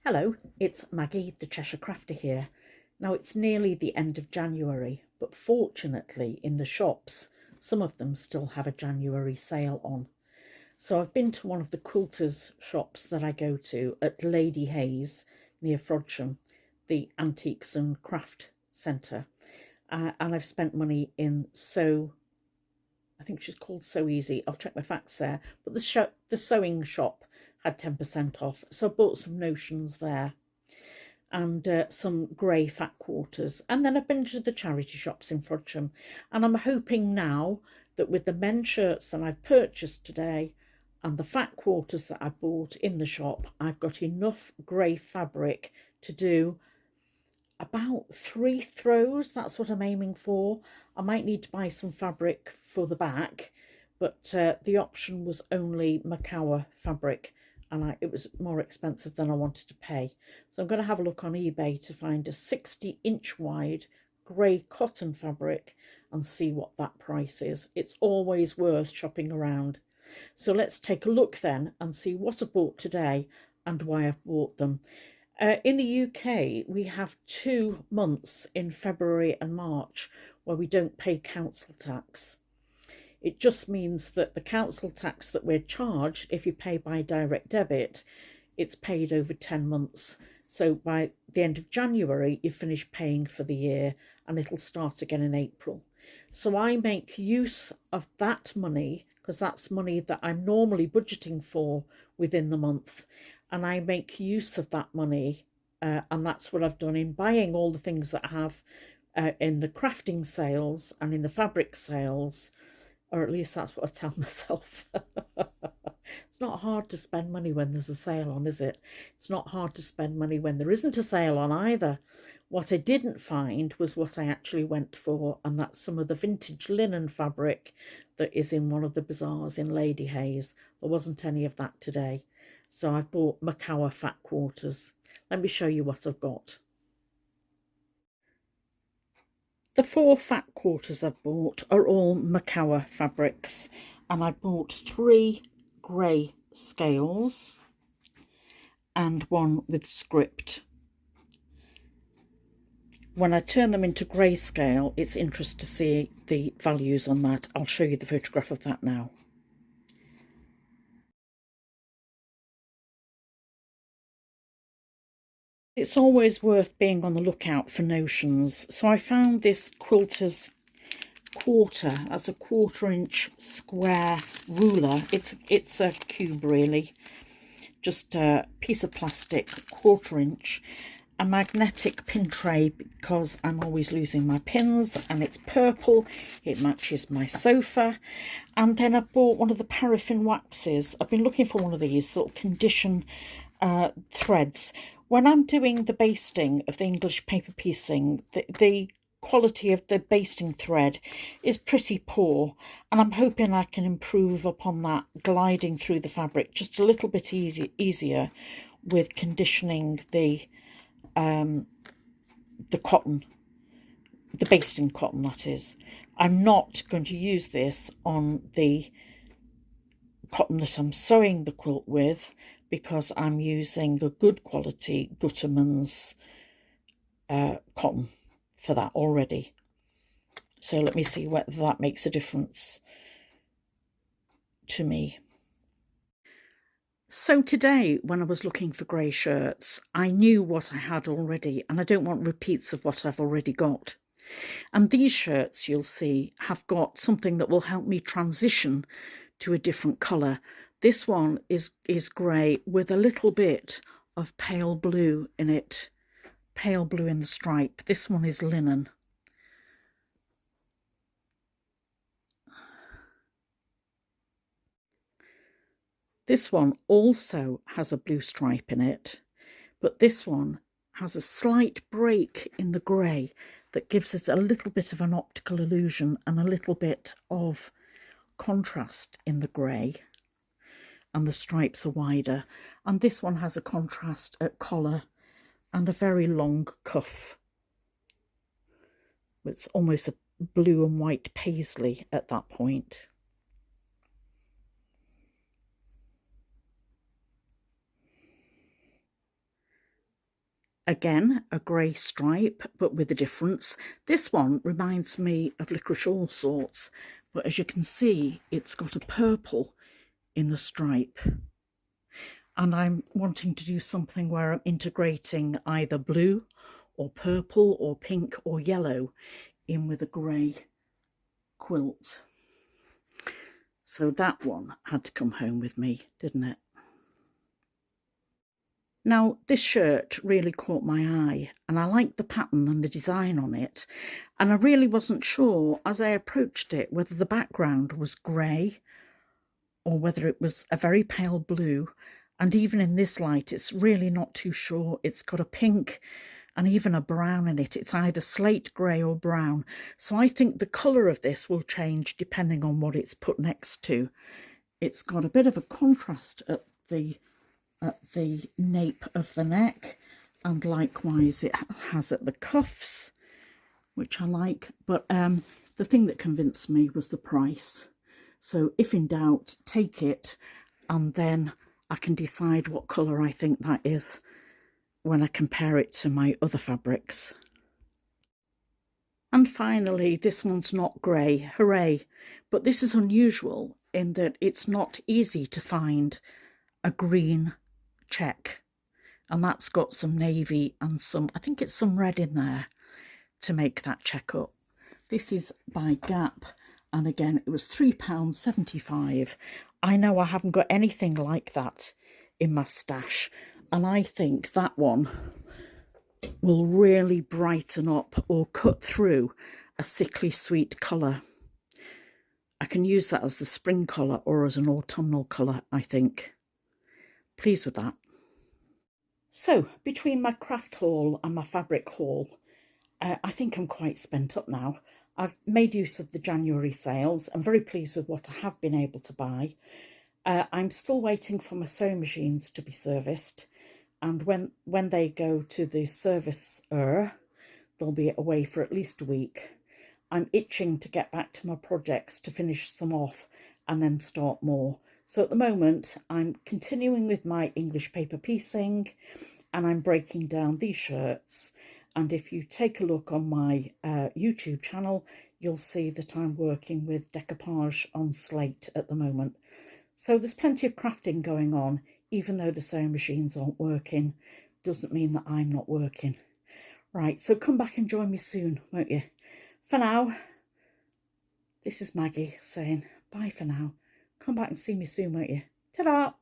Hello, it's Maggie, the Cheshire Crafter here. Now it's nearly the end of January, but fortunately in the shops, some of them still have a January sale on. So I've been to one of the quilters shops that I go to at Lady Hayes near Frodsham, the Antiques and Craft Centre. And I've spent money in I think she's called So Easy. I'll check my facts there. But the sewing shop had 10% off. So I bought some notions there and some grey fat quarters. And then I've been to the charity shops in Frodsham. And I'm hoping now that with the men's shirts that I've purchased today and the fat quarters that I bought in the shop, I've got enough grey fabric to do about 3 throws. That's what I'm aiming for. I might need to buy some fabric for the back, but the option was only Makower fabric, and it was more expensive than I wanted to pay. So I'm going to have a look on eBay to find a 60-inch wide grey cotton fabric and see what that price is. It's always worth shopping around. So let's take a look then and see what I bought today and why I've bought them. In the UK, we have 2 months in February and March where we don't pay council tax. It just means that the council tax that we're charged, if you pay by direct debit, it's paid over 10 months. So by the end of January, you finish paying for the year and it'll start again in April. So I make use of that money because that's money that I'm normally budgeting for within the month. And I make use of that money, and that's what I've done in buying all the things that I have in the crafting sales and in the fabric sales, or at least that's what I tell myself. It's not hard to spend money when there's a sale on, is it? It's not hard to spend money when there isn't a sale on either. What I didn't find was what I actually went for, and that's some of the vintage linen fabric that is in one of the bazaars in Lady Hayes. There wasn't any of that today. So I've bought Makower fat quarters. Let me show you what I've got. The 4 fat quarters I've bought are all Makower fabrics, and I bought 3 grey scales and 1 with script. When I turn them into grayscale, it's interesting to see the values on that. I'll show you the photograph of that now. It's always worth being on the lookout for notions. So I found this Quilters Quarter as a 1/4-inch square ruler. It's a cube really, just a piece of plastic, 1/4-inch, a magnetic pin tray because I'm always losing my pins, and it's purple. It matches my sofa. And then I bought one of the paraffin waxes. I've been looking for one of these that will condition threads. When I'm doing the basting of the English paper piecing, the quality of the basting thread is pretty poor, and I'm hoping I can improve upon that, gliding through the fabric just a little bit easier with conditioning the cotton, the basting cotton that is. I'm not going to use this on the cotton that I'm sewing the quilt with, because I'm using the good quality Gutterman's cotton for that already. So let me see whether that makes a difference to me. So today, when I was looking for grey shirts, I knew what I had already, and I don't want repeats of what I've already got. And these shirts, you'll see, have got something that will help me transition to a different colour. This one is grey with a little bit of pale blue in it, pale blue in the stripe. This one is linen. This one also has a blue stripe in it, but this one has a slight break in the grey that gives it a little bit of an optical illusion and a little bit of contrast in the grey. And the stripes are wider, and this one has a contrast at collar and a very long cuff. It's almost a blue and white paisley at that point. Again, a grey stripe, but with a difference. This one reminds me of Licorice All Sorts, but as you can see, it's got a purple in the stripe. And I'm wanting to do something where I'm integrating either blue or purple or pink or yellow in with a grey quilt. So that one had to come home with me, didn't it? Now, this shirt really caught my eye, and I liked the pattern and the design on it, and I really wasn't sure as I approached it whether the background was grey or whether it was a very pale blue, and even in this light it's really not too sure. It's got a pink and even a brown in it. It's either slate grey or brown, so I think the colour of this will change depending on what it's put next to. It's got a bit of a contrast at the nape of the neck, and likewise it has at the cuffs, which I like. But the thing that convinced me was the price. So if in doubt, take it, and then I can decide what colour I think that is when I compare it to my other fabrics. And finally, this one's not grey, hooray! But this is unusual in that it's not easy to find a green check, and that's got some navy and some, I think it's some red in there to make that check up. This is by Gap, and again it was £3.75. I know I haven't got anything like that in my stash, and I think that one will really brighten up or cut through a sickly sweet colour. I can use that as a spring colour or as an autumnal colour, I think. Pleased with that. So, between my craft haul and my fabric haul, I think I'm quite spent up now. I've made use of the January sales. I'm very pleased with what I have been able to buy. I'm still waiting for my sewing machines to be serviced, and when they go to the servicer, they'll be away for at least a week. I'm itching to get back to my projects to finish some off and then start more. So at the moment, I'm continuing with my English paper piecing, and I'm breaking down these shirts. And if you take a look on my YouTube channel, you'll see that I'm working with decoupage on slate at the moment. So there's plenty of crafting going on, even though the sewing machines aren't working. Doesn't mean that I'm not working. Right, so come back and join me soon, won't you? For now, this is Maggie saying bye for now. Come back and see me soon, won't you? Ta-da!